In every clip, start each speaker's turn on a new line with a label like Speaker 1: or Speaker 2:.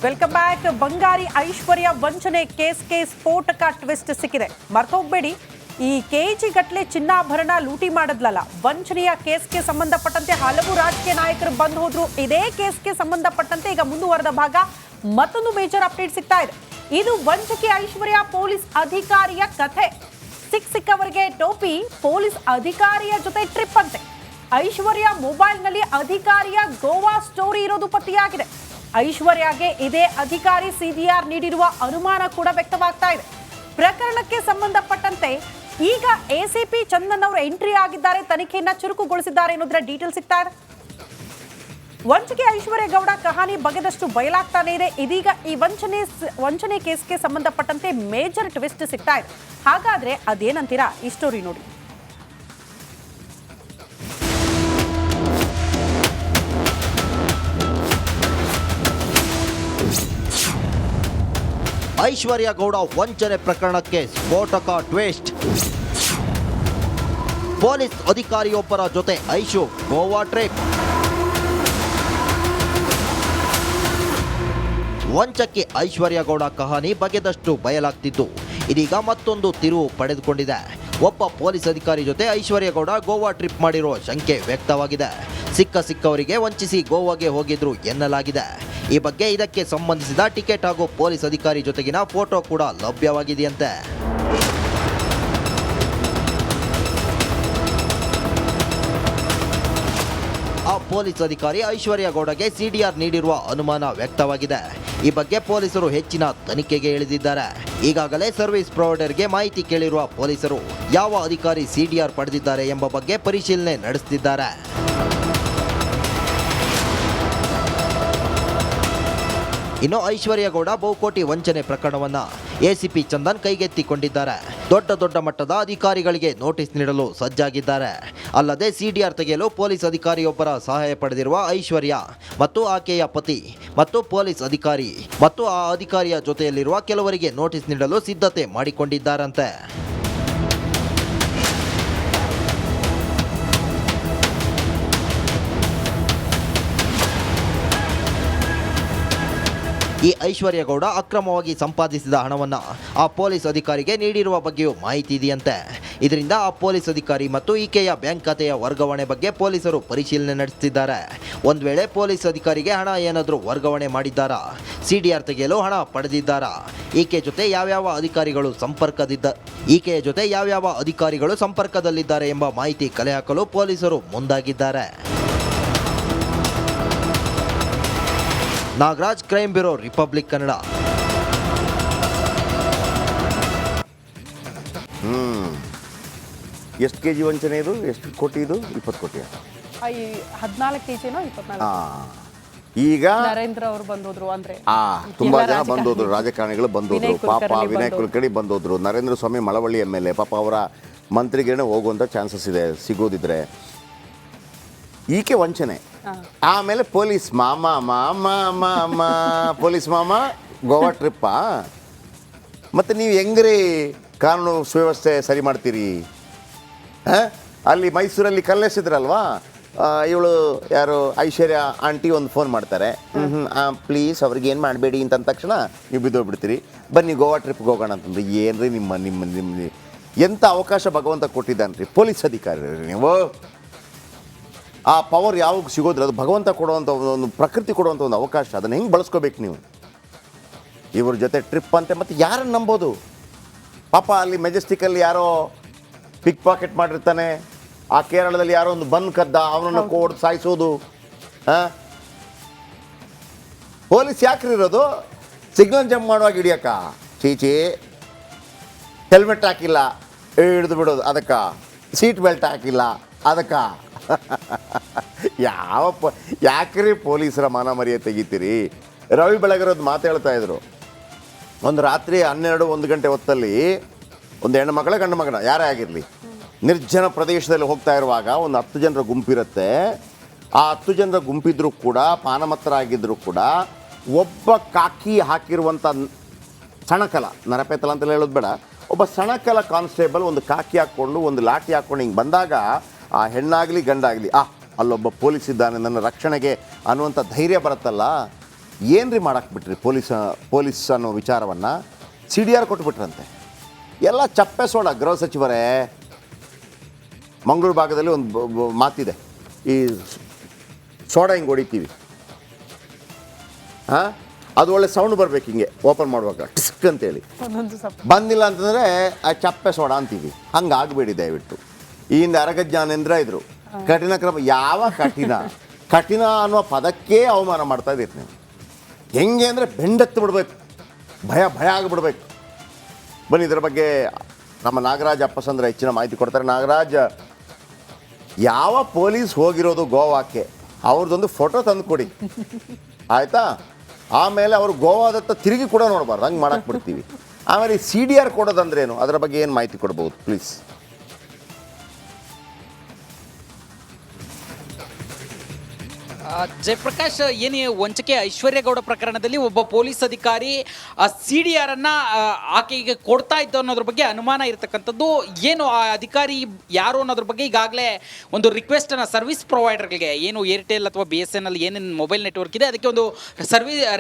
Speaker 1: Welcome back. ಬಂಗಾರಿ ಐಶ್ವರ್ಯ ವಂಚನೆ ಕೇಸ್ಗೆ ಸ್ಫೋಟಕ twist ಸಿಕ್ಕಿದೆ. ಮರ್ತೋಗ್ಬೇಡಿ, ಈ ಕೆಜಿ ಗಟ್ಟಲೆ ಚಿನ್ನಾಭರಣ ಲೂಟಿ ಮಾಡಿದ್ಲಲ್ಲ, ವಂಚನೆಯ ಕೇಸ್ಗೆ ಸಂಬಂಧಪಟ್ಟಂತೆ ಹಲವು ರಾಜಕೀಯ ನಾಯಕರು ಬಂದು ಹೋದ್ರು. ಇದೇ ಕೇಸ್ಗೆ ಸಂಬಂಧಪಟ್ಟಂತೆ ಈಗ ಮುಂದುವರೆದ ಭಾಗ ಮತ್ತೊಂದು ಮೇಜರ್ ಅಪ್ಡೇಟ್ ಸಿಗ್ತಾ ಇದೆ. ಇದು ವಂಚಕಿ ಐಶ್ವರ್ಯ ಪೊಲೀಸ್ ಅಧಿಕಾರಿಯ ಕಥೆ. ಸಿಕ್ಕವರಿಗೆ ಟೋಪಿ, ಪೊಲೀಸ್ ಅಧಿಕಾರಿಯ ಜೊತೆ ಟ್ರಿಪ್ ಅಂತೆ. ಐಶ್ವರ್ಯ ಮೊಬೈಲ್ನಲ್ಲಿ ಅಧಿಕಾರಿಯ ಗೋವಾ ಸ್ಟೋರಿ ಇರೋದು ಪತ್ತೆಯಾಗಿದೆ. ಐಶ್ವರ್ಯಗೆ ಇದೇ ಅಧಿಕಾರಿ ಸಿಡಿಆರ್ ನೀಡಿರುವ ಅನುಮಾನ ಕೂಡ ವ್ಯಕ್ತವಾಗ್ತಾ ಇದೆ. ಪ್ರಕರಣಕ್ಕೆ ಸಂಬಂಧಪಟ್ಟಂತೆ ಈಗ ಎಸಿಪಿ ಚಂದನ್ ಅವರು ಎಂಟ್ರಿ ಆಗಿದ್ದಾರೆ, ತನಿಖೆಯನ್ನ ಚುರುಕುಗೊಳಿಸಿದ್ದಾರೆ ಅನ್ನೋದರ ಡೀಟೇಲ್ ಸಿಗ್ತಾ ಇದೆ. ವಂಚಕಿ ಐಶ್ವರ್ಯ ಗೌಡ ಕಹಾನಿ ಬಗೆದಷ್ಟು ಬಯಲಾಗ್ತಾನೆ ಇದೆ. ಇದೀಗ ಈ ವಂಚನೆ ಕೇಸ್ಗೆ ಸಂಬಂಧಪಟ್ಟಂತೆ ಮೇಜರ್ ಟ್ವಿಸ್ಟ್ ಸಿಗ್ತಾ ಇದೆ. ಹಾಗಾದ್ರೆ ಅದೇನಂತೀರಾ ಈ ಸ್ಟೋರಿ ನೋಡಿ.
Speaker 2: ಐಶ್ವರ್ಯ ಗೌಡ ವಂಚನೆ ಪ್ರಕರಣಕ್ಕೆ ಸ್ಫೋಟಕ ಟ್ವಿಸ್ಟ್. ಪೊಲೀಸ್ ಅಧಿಕಾರಿಯೊಬ್ಬರ ಜೊತೆ ಐಶು ಗೋವಾ ಟ್ರಿಪ್. ವಂಚಕಿ ಐಶ್ವರ್ಯ ಗೌಡ ಕಹಾನಿ ಬಗೆದಷ್ಟು ಬಯಲಾಗ್ತಿದ್ದು ಇದೀಗ ಮತ್ತೊಂದು ತಿರುವು ಪಡೆದುಕೊಂಡಿದೆ. ಒಬ್ಬ ಪೊಲೀಸ್ ಅಧಿಕಾರಿ ಜೊತೆ ಐಶ್ವರ್ಯ ಗೌಡ ಗೋವಾ ಟ್ರಿಪ್ ಮಾಡಿರುವ ಶಂಕೆ ವ್ಯಕ್ತವಾಗಿದೆ. ಸಿಕ್ಕವರಿಗೆ ವಂಚಿಸಿ ಗೋವಾಗೆ ಹೋಗಿದ್ರು ಎನ್ನಲಾಗಿದೆ. ಈ ಬಗ್ಗೆ ಇದಕ್ಕೆ ಸಂಬಂಧಿಸಿದ ಟಿಕೆಟ್ ಹಾಗೂ ಪೊಲೀಸ್ ಅಧಿಕಾರಿ ಜೊತೆಗಿನ ಫೋಟೋ ಕೂಡ ಲಭ್ಯವಾಗಿದೆಯಂತೆ. ಆ ಪೊಲೀಸ್ ಅಧಿಕಾರಿ ಐಶ್ವರ್ಯ ಗೌಡಗೆ ಸಿಡಿಆರ್ ನೀಡಿರುವ ಅನುಮಾನ ವ್ಯಕ್ತವಾಗಿದೆ. ಈ ಬಗ್ಗೆ ಪೊಲೀಸರು ಹೆಚ್ಚಿನ ತನಿಖೆಗೆ ಇಳಿದಿದ್ದಾರೆ. ಈಗಾಗಲೇ ಸರ್ವಿಸ್ ಪ್ರೊವೈಡರ್ಗೆ ಮಾಹಿತಿ ಕೇಳಿರುವ ಪೊಲೀಸರು ಯಾವ ಅಧಿಕಾರಿ ಸಿಡಿಆರ್ ಪಡೆದಿದ್ದಾರೆ ಎಂಬ ಬಗ್ಗೆ ಪರಿಶೀಲನೆ ನಡೆಸುತ್ತಿದ್ದಾರೆ. ಇನ್ನು ಐಶ್ವರ್ಯ ಗೌಡ ಬಹುಕೋಟಿ ವಂಚನೆ ಪ್ರಕರಣವನ್ನ ಎಸಿಪಿ ಚಂದನ್ ಕೈಗೆತ್ತಿಕೊಂಡಿದ್ದಾರೆ. ದೊಡ್ಡ ಮಟ್ಟದ ಅಧಿಕಾರಿಗಳಿಗೆ ನೋಟಿಸ್ ನೀಡಲು ಸಜ್ಜಾಗಿದ್ದಾರೆ. ಅಲ್ಲದೆ ಸಿಡಿಆರ್ ತೆಗೆಯಲು ಪೊಲೀಸ್ ಅಧಿಕಾರಿಯೊಬ್ಬರ ಸಹಾಯ ಪಡೆದಿರುವ ಐಶ್ವರ್ಯ ಮತ್ತು ಆಕೆಯ ಪತಿ ಮತ್ತು ಪೊಲೀಸ್ ಅಧಿಕಾರಿ ಮತ್ತು ಆ ಅಧಿಕಾರಿಯ ಜೊತೆಯಲ್ಲಿರುವ ಕೆಲವರಿಗೆ ನೋಟಿಸ್ ನೀಡಲು ಸಿದ್ಧತೆ ಮಾಡಿಕೊಂಡಿದ್ದಾರಂತೆ. ಈ ಐಶ್ವರ್ಯ ಗೌಡ ಅಕ್ರಮವಾಗಿ ಸಂಪಾದಿಸಿದ ಹಣವನ್ನು ಆ ಪೊಲೀಸ್ ಅಧಿಕಾರಿಗೆ ನೀಡಿರುವ ಬಗ್ಗೆಯೂ ಮಾಹಿತಿ ಇದೆಯಂತೆ. ಇದರಿಂದ ಆ ಪೊಲೀಸ್ ಅಧಿಕಾರಿ ಮತ್ತು ಈಕೆಯ ಬ್ಯಾಂಕ್ ಖಾತೆಯ ವರ್ಗಾವಣೆ ಬಗ್ಗೆ ಪೊಲೀಸರು ಪರಿಶೀಲನೆ ನಡೆಸುತ್ತಿದ್ದಾರೆ. ಒಂದು ವೇಳೆ ಪೊಲೀಸ್ ಅಧಿಕಾರಿಗೆ ಹಣ ಏನಾದರೂ ವರ್ಗಾವಣೆ ಮಾಡಿದ್ದಾರಾ, ಸಿಡಿಆರ್ ತೆಗೆಯಲು ಹಣ ಪಡೆದಿದ್ದಾರಾ, ಈಕೆಯ ಜೊತೆ ಯಾವ್ಯಾವ ಅಧಿಕಾರಿಗಳು ಸಂಪರ್ಕದಲ್ಲಿದ್ದಾರೆ ಎಂಬ ಮಾಹಿತಿ ಕಲೆ ಹಾಕಲು ಪೊಲೀಸರು ಮುಂದಾಗಿದ್ದಾರೆ. Nagaraj, crime bureau, republic Kannada.
Speaker 3: ಎಷ್ಟು ಕೆಜಿ ವಂಚನೆ ಇದು? ಎಷ್ಟು ಕೋಟಿ ಇದು? 20 ಕೋಟಿ.
Speaker 1: 14 ಕೆಜಿನೋ 24.
Speaker 3: ಈಗ
Speaker 1: ನರೇಂದ್ರ ಅವರು ಬಂದೋದ್ರು, ಅಂದ್ರೆ
Speaker 3: ತುಂಬಾ ಜನ ಬಂದೋದ್ರು, ರಾಜಕಾರಣಿಗಳು ಬಂದೋದ್ರು. ಪಾಪ ವಿನಯ್ ಕುಲಕರ್ಣಿ ಬಂದೋದ್ರು, ನರೇಂದ್ರ ಸ್ವಾಮಿ ಮಳವಳ್ಳಿ MLA, ಪಾಪ ಅವರ ಮಂತ್ರಿಗೇನೆ ಹೋಗುವಂಥ ಚಾನ್ಸಸ್ ಇದೆ ಸಿಗೋದಿದ್ರೆ. ಈಕೆ ವಂಚನೆ. ಆಮೇಲೆ ಪೊಲೀಸ್ ಪೊಲೀಸ್ ಮಾಮ ಗೋವಾ ಟ್ರಿಪ್ಪ. ಮತ್ತು ನೀವು ಹೆಂಗ್ರಿ ಕಾನೂನು ಸುವ್ಯವಸ್ಥೆ ಸರಿ ಮಾಡ್ತೀರಿ? ಅಲ್ಲಿ ಮೈಸೂರಲ್ಲಿ ಕಲ್ಲೆಸಿದ್ರಲ್ವಾ, ಇವಳು ಯಾರು ಐಶ್ವರ್ಯ ಆಂಟಿ ಒಂದು ಫೋನ್ ಮಾಡ್ತಾರೆ, ಪ್ಲೀಸ್ ಅವ್ರಿಗೆ ಏನು ಮಾಡಬೇಡಿ ಅಂತ ಅಂದ ತಕ್ಷಣ ನೀವು ಬಿದ್ದೋಗ್ಬಿಡ್ತೀರಿ, ಬನ್ನಿ ಗೋವಾ ಟ್ರಿಪ್ಗೆ ಹೋಗೋಣ ಅಂತಂದ್ರೆ ಏನ್ರಿ ನಿಮ್ಮ ಎಂಥ ಅವಕಾಶ ಭಗವಂತ ಕೊಟ್ಟಿದ್ದಾನೆ ರೀ ಪೊಲೀಸ್ ಅಧಿಕಾರಿ ನೀವು. ಆ ಪವರ್ ಯಾವಾಗ ಸಿಗೋದ್ರೆ ಅದು ಭಗವಂತ ಕೊಡುವಂಥ ಒಂದು ಪ್ರಕೃತಿ ಕೊಡುವಂಥ ಒಂದು ಅವಕಾಶ, ಅದನ್ನು ಹೆಂಗೆ ಬಳಸ್ಕೋಬೇಕು ನೀವು? ಇವ್ರ ಜೊತೆ ಟ್ರಿಪ್ ಅಂತೆ, ಮತ್ತು ಯಾರನ್ನು ನಂಬೋದು? ಪಾಪ ಅಲ್ಲಿ ಮೆಜೆಸ್ಟಿಕಲ್ಲಿ ಯಾರೋ ಪಿಕ್ ಪಾಕೆಟ್ ಮಾಡಿರ್ತಾನೆ, ಆ ಕೇರಳದಲ್ಲಿ ಯಾರೋ ಒಂದು ಬನ್ ಕದ್ದ, ಅವನನ್ನು ಕೋಡ್ ಸಾಯಿಸೋದು. ಪೊಲೀಸ್ ಯಾಕ್ರಿ ಇರೋದು? ಸಿಗ್ನಲ್ ಜಂಪ್ ಮಾಡುವಾಗ ಹಿಡಿಯಕ್ಕ? ಚೀಚಿ, ಹೆಲ್ಮೆಟ್ ಹಾಕಿಲ್ಲ ಹಿಡಿದು ಬಿಡೋದು ಅದಕ್ಕೆ, ಸೀಟ್ ಬೆಲ್ಟ್ ಹಾಕಿಲ್ಲ ಅದಕ್ಕೆ. ಯಾಕ್ರಿ ಪೊಲೀಸರ ಮಾನ ಮರ್ಯಾದೆ ತೆಗಿತೀರಿ? ರವಿ ಬೆಳಗರದ್ದು ಮಾತು ಹೇಳ್ತಾ ಇದ್ರು, ಒಂದು ರಾತ್ರಿ 12-1 ಗಂಟೆ ಹೊತ್ತಲ್ಲಿ ಒಂದು ಹೆಣ್ಣು ಮಗಳ ಗಂಡು ಮಗನ ಯಾರೇ ಆಗಿರಲಿ ನಿರ್ಜನ ಪ್ರದೇಶದಲ್ಲಿ ಹೋಗ್ತಾ ಇರುವಾಗ ಒಂದು 10 ಜನರ ಗುಂಪಿರುತ್ತೆ. ಆ 10 ಜನರ ಗುಂಪಿದ್ರೂ ಕೂಡ, ಪಾನಮತ್ತರಾಗಿದ್ದರೂ ಕೂಡ, ಒಬ್ಬ ಕಾಕಿ ಹಾಕಿರುವಂಥ ಸಣಕಲ, ನರಪೇತಲ ಅಂತೆಲ್ಲ ಹೇಳೋದು ಬೇಡ, ಒಬ್ಬ ಸಣಕಲ ಕಾನ್ಸ್ಟೇಬಲ್ ಒಂದು ಕಾಕಿ ಹಾಕ್ಕೊಂಡು ಒಂದು ಲಾಠಿ ಹಾಕ್ಕೊಂಡು ಹಿಂಗೆ ಬಂದಾಗ ಆ ಹೆಣ್ಣಾಗಲಿ ಗಂಡಾಗಲಿ ಅಲ್ಲೊಬ್ಬ ಪೊಲೀಸ್ ಇದ್ದಾನೆ ನನ್ನ ರಕ್ಷಣೆಗೆ ಅನ್ನುವಂಥ ಧೈರ್ಯ ಬರುತ್ತಲ್ಲ, ಏನ್ರಿ ಮಾಡಕ್ಕೆ ಬಿಟ್ರಿ ಪೊಲೀಸ್ ಅನ್ನೋ ವಿಚಾರವನ್ನು CDR ಕೊಟ್ಬಿಟ್ರಂತೆ. ಎಲ್ಲ ಚಪ್ಪೆ ಸೋಡ. ಗೃಹ ಸಚಿವರೇ, ಮಂಗಳೂರು ಭಾಗದಲ್ಲಿ ಒಂದು ಮಾತಿದೆ, ಈ ಸೋಡಾ ಹಿಂಗೆ ಹೊಡಿತೀವಿ, ಹಾಂ, ಅದು ಒಳ್ಳೆ ಸೌಂಡ್ ಬರ್ಬೇಕು ಹಿಂಗೆ ಓಪನ್ ಮಾಡುವಾಗ ಟಿಸ್ಕ್ ಅಂತೇಳಿ. ಬಂದಿಲ್ಲ ಅಂತಂದರೆ ಆ ಚಪ್ಪೆ ಸೋಡಾ ಅಂತೀವಿ. ಹಂಗೆ ಆಗಬೇಡಿ ದಯವಿಟ್ಟು. ಈ ಹಿಂದೆ ಅರಗ ಜ್ಞಾನೇಂದ್ರ ಇದ್ರು, ಕಠಿಣ ಕ್ರಮ. ಯಾವ ಕಠಿಣ ಅನ್ನುವ ಪದಕ್ಕೆ ಅವಮಾನ ಮಾಡ್ತಾ ಇದ್ದೀರಿ ನೀವು. ಹೆಂಗೆ ಅಂದರೆ ಬೆಂಡೆತ್ತು ಬಿಡಬೇಕು, ಭಯ ಆಗಿಬಿಡ್ಬೇಕು. ಬನ್ನಿ, ಇದರ ಬಗ್ಗೆ ನಮ್ಮ ನಾಗರಾಜ್ ಅಪ್ಪಸಂದ್ರ ಹೆಚ್ಚಿನ ಮಾಹಿತಿ ಕೊಡ್ತಾರೆ. ನಾಗರಾಜ್, ಯಾವ ಪೊಲೀಸ್ ಹೋಗಿರೋದು ಗೋವಾಕ್ಕೆ ಅವ್ರದ್ದೊಂದು ಫೋಟೋ ತಂದು ಕೊಡಿ, ಆಯಿತಾ? ಆಮೇಲೆ ಅವರು ಗೋವಾದತ್ತ ತಿರುಗಿ ಕೂಡ ನೋಡಬಾರ್ದು, ಹಂಗೆ ಮಾಡಕ್ಕೆ ಬಿಡ್ತೀವಿ. ಆಮೇಲೆ ಈ CDR ಕೊಡೋದಂದ್ರೇನು, ಅದರ ಬಗ್ಗೆ ಏನು ಮಾಹಿತಿ ಕೊಡ್ಬೋದು ಪ್ಲೀಸ್?
Speaker 4: ಜಯಪ್ರಕಾಶ್, ಏನು ವಂಚಕೆ ಐಶ್ವರ್ಯ ಗೌಡ ಪ್ರಕರಣದಲ್ಲಿ ಒಬ್ಬ ಪೊಲೀಸ್ ಅಧಿಕಾರಿ CDR ಅನ್ನ ಆಕೆಗೆ ಕೊಡ್ತಾ ಇದ್ದ ಅನ್ನೋದ್ರ ಬಗ್ಗೆ ಅನುಮಾನ ಇರತಕ್ಕಂಥದ್ದು. ಏನು ಆ ಅಧಿಕಾರಿ ಯಾರು ಅನ್ನೋದ್ರ ಬಗ್ಗೆ ಈಗಾಗಲೇ ಒಂದು ರಿಕ್ವೆಸ್ಟನ್ನು ಸರ್ವಿಸ್ ಪ್ರೊವೈಡರ್ಗಳಿಗೆ, ಏನು ಏರ್ಟೆಲ್ ಅಥವಾ BSNL ಏನೇನು ಮೊಬೈಲ್ ನೆಟ್ವರ್ಕ್ ಇದೆ ಅದಕ್ಕೆ ಒಂದು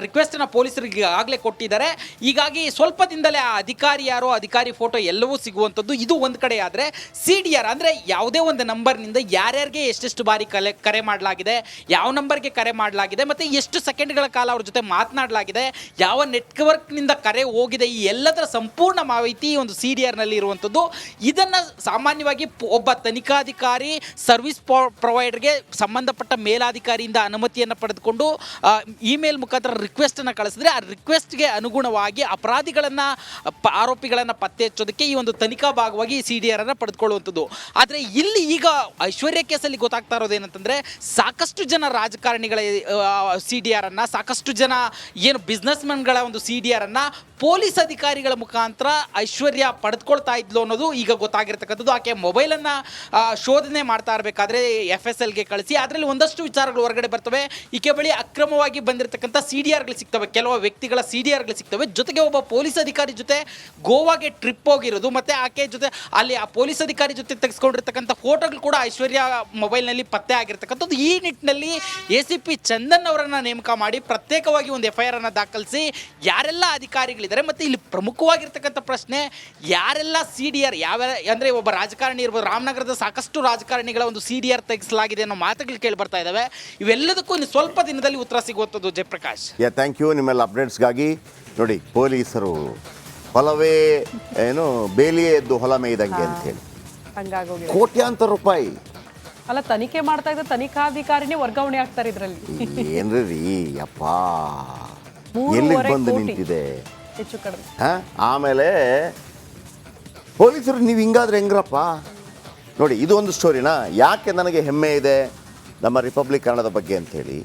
Speaker 4: ರಿಕ್ವೆಸ್ಟನ್ನು ಪೊಲೀಸರಿಗೆ ಈಗಾಗಲೇ ಕೊಟ್ಟಿದ್ದಾರೆ. ಹೀಗಾಗಿ ಸ್ವಲ್ಪ ದಿನದಲ್ಲೇ ಆ ಅಧಿಕಾರಿ ಯಾರೋ, ಅಧಿಕಾರಿ ಫೋಟೋ ಎಲ್ಲವೂ ಸಿಗುವಂಥದ್ದು. ಇದು ಒಂದು ಕಡೆ ಆದರೆ CDR ಅಂದರೆ ಯಾವುದೇ ಒಂದು ನಂಬರ್ನಿಂದ ಯಾರ್ಯಾರಿಗೆ ಎಷ್ಟೆಷ್ಟು ಬಾರಿ ಕರೆ ಮಾಡಲಾಗಿದೆ, ಯಾವ ನಂಬರ್ಗೆ ಕರೆ ಮಾಡಲಾಗಿದೆ, ಮತ್ತು ಎಷ್ಟು ಸೆಕೆಂಡ್ಗಳ ಕಾಲ ಅವ್ರ ಜೊತೆ ಮಾತನಾಡಲಾಗಿದೆ, ಯಾವ ನೆಟ್ವರ್ಕ್ನಿಂದ ಕರೆ ಹೋಗಿದೆ, ಈ ಎಲ್ಲದರ ಸಂಪೂರ್ಣ ಮಾಹಿತಿ ಒಂದು CDRನಲ್ಲಿ ಇರುವಂಥದ್ದು. ಇದನ್ನು ಸಾಮಾನ್ಯವಾಗಿ ಒಬ್ಬ ತನಿಖಾಧಿಕಾರಿ ಸರ್ವಿಸ್ ಪ್ರೊವೈಡರ್ಗೆ ಸಂಬಂಧಪಟ್ಟ ಮೇಲಾಧಿಕಾರಿಯಿಂದ ಅನುಮತಿಯನ್ನು ಪಡೆದುಕೊಂಡು ಇಮೇಲ್ ಮುಖಾಂತರ ರಿಕ್ವೆಸ್ಟನ್ನು ಕಳಿಸಿದ್ರೆ ಆ ರಿಕ್ವೆಸ್ಟ್ಗೆ ಅನುಗುಣವಾಗಿ ಅಪರಾಧಿಗಳನ್ನು ಆರೋಪಿಗಳನ್ನು ಪತ್ತೆ ಹಚ್ಚೋದಕ್ಕೆ ಈ ಒಂದು ತನಿಖಾ ಭಾಗವಾಗಿ CDRನ್ನು ಪಡೆದುಕೊಳ್ಳುವಂಥದ್ದು. ಆದರೆ ಇಲ್ಲಿ ಈಗ ಐಶ್ವರ್ಯ ಕೇಸಲ್ಲಿ ಗೊತ್ತಾಗ್ತಾ ಇರೋದೇನಂತಂದರೆ, ಸಾಕಷ್ಟು ಜನ ರಾಜಕಾರಣಿಗಳ CDR ಅನ್ನು, ಸಾಕಷ್ಟು ಜನ ಏನು ಬಿಸ್ನೆಸ್ಮನ್ಗಳ ಒಂದು CDR ಅನ್ನು ಪೊಲೀಸ್ ಅಧಿಕಾರಿಗಳ ಮುಖಾಂತರ ಐಶ್ವರ್ಯ ಪಡೆದುಕೊಳ್ತಾ ಇದ್ಲು ಅನ್ನೋದು ಈಗ ಗೊತ್ತಾಗಿರ್ತಕ್ಕಂಥದ್ದು. ಆಕೆ ಮೊಬೈಲನ್ನು ಶೋಧನೆ ಮಾಡ್ತಾ ಇರಬೇಕಾದ್ರೆ FSLಗೆ ಕಳಿಸಿ ಅದರಲ್ಲಿ ಒಂದಷ್ಟು ವಿಚಾರಗಳು ಹೊರಗಡೆ ಬರ್ತವೆ. ಈಕೆ ಬಳಿ ಅಕ್ರಮವಾಗಿ ಬಂದಿರತಕ್ಕಂಥ CDRಗಳು ಸಿಗ್ತವೆ, ಕೆಲವು ವ್ಯಕ್ತಿಗಳ CDRಗಳು ಸಿಗ್ತವೆ. ಜೊತೆಗೆ ಒಬ್ಬ ಪೊಲೀಸ್ ಅಧಿಕಾರಿ ಜೊತೆ ಗೋವಾಗೆ ಟ್ರಿಪ್ ಹೋಗಿರೋದು, ಮತ್ತು ಆಕೆ ಜೊತೆ ಅಲ್ಲಿ ಆ ಪೊಲೀಸ್ ಅಧಿಕಾರಿ ಜೊತೆ ತೆಗೆಸ್ಕೊಂಡಿರ್ತಕ್ಕಂಥ ಫೋಟೋಗಳು ಕೂಡ ಐಶ್ವರ್ಯ ಮೊಬೈಲ್ನಲ್ಲಿ ಪತ್ತೆ ಆಗಿರ್ತಕ್ಕಂಥದ್ದು. ಈ ನಿಟ್ಟಿನಲ್ಲಿ ACP ಚಂದನ್ ಅವರನ್ನು ನೇಮಕ ಮಾಡಿ ಪ್ರತ್ಯೇಕವಾಗಿ ಒಂದು FIR ಅನ್ನು ದಾಖಲಿಸಿ ಯಾರೆಲ್ಲ ಅಧಿಕಾರಿಗಳಿದ್ದಾರೆ, ಮತ್ತು ಇಲ್ಲಿ ಪ್ರಮುಖವಾಗಿರ್ತಕ್ಕಂಥ ಪ್ರಶ್ನೆ, ಯಾರೆಲ್ಲ CDR ಅಂದರೆ ಒಬ್ಬ ರಾಜಕಾರಣಿ ಇರ್ಬೋದು, ರಾಮನಗರದ ಸಾಕಷ್ಟು ರಾಜಕಾರಣಿಗಳ ಒಂದು CDR ತೆಗೆಸಲಾಗಿದೆ ಅನ್ನೋ ಮಾತುಗಳು ಕೇಳಿ ಬರ್ತಾ ಇದ್ದಾವೆ. ಇವೆಲ್ಲದಕ್ಕೂ ಇನ್ನು ಸ್ವಲ್ಪ ದಿನದಲ್ಲಿ ಉತ್ತರ ಸಿಗುವಂಥದ್ದು. ಜಯಪ್ರಕಾಶ್,
Speaker 3: ಥ್ಯಾಂಕ್ ಯು ನಿಮ್ಮೆಲ್ಲ ಅಪ್ಡೇಟ್ಸ್ಗಾಗಿ. ನೋಡಿ, ಪೊಲೀಸರು ಹೊಲವೇ ಏನು ಬೇಲಿಯೇ ಎದ್ದು ಹೊಲ ಮೇಯ್ದಂಗೆ ಅಂತ ಹೇಳಿ
Speaker 1: ಹಂಗಾಗೋಗಿದೆ.
Speaker 3: ಕೋಟ್ಯಾಂತರ ರೂಪಾಯಿ
Speaker 1: ಅಲ್ಲ, ತನಿಖೆ ಮಾಡ್ತಾ ಇದ್ದ ತನಿಖಾಧಿಕಾರಿನೇ ವರ್ಗಾವಣೆ ಆಗ್ತಾರೆ ಇದರಲ್ಲಿ.
Speaker 3: ಏನ್ರಿ ಅಪ್ಪ,
Speaker 1: 3.5
Speaker 3: ಎಲ್ಲಿಗೆ ಬಂದು
Speaker 1: ಕೋಟಿ
Speaker 3: ನಿಂತಿದೆ
Speaker 1: ಹೆಚ್ಚು ಕಡಿಮೆ.
Speaker 3: ಆಮೇಲೆ ಪೊಲೀಸರು ನೀವು ಹಿಂಗಾದ್ರೆ ಹೆಂಗ್ರಪ್ಪ? ನೋಡಿ, ಇದು ಒಂದು ಸ್ಟೋರಿನಾ. ಯಾಕೆ ನನಗೆ ಹೆಮ್ಮೆ ಇದೆ ನಮ್ಮ ರಿಪಬ್ಲಿಕ್ ಕನ್ನಡದ ಬಗ್ಗೆ ಅಂಥೇಳಿ,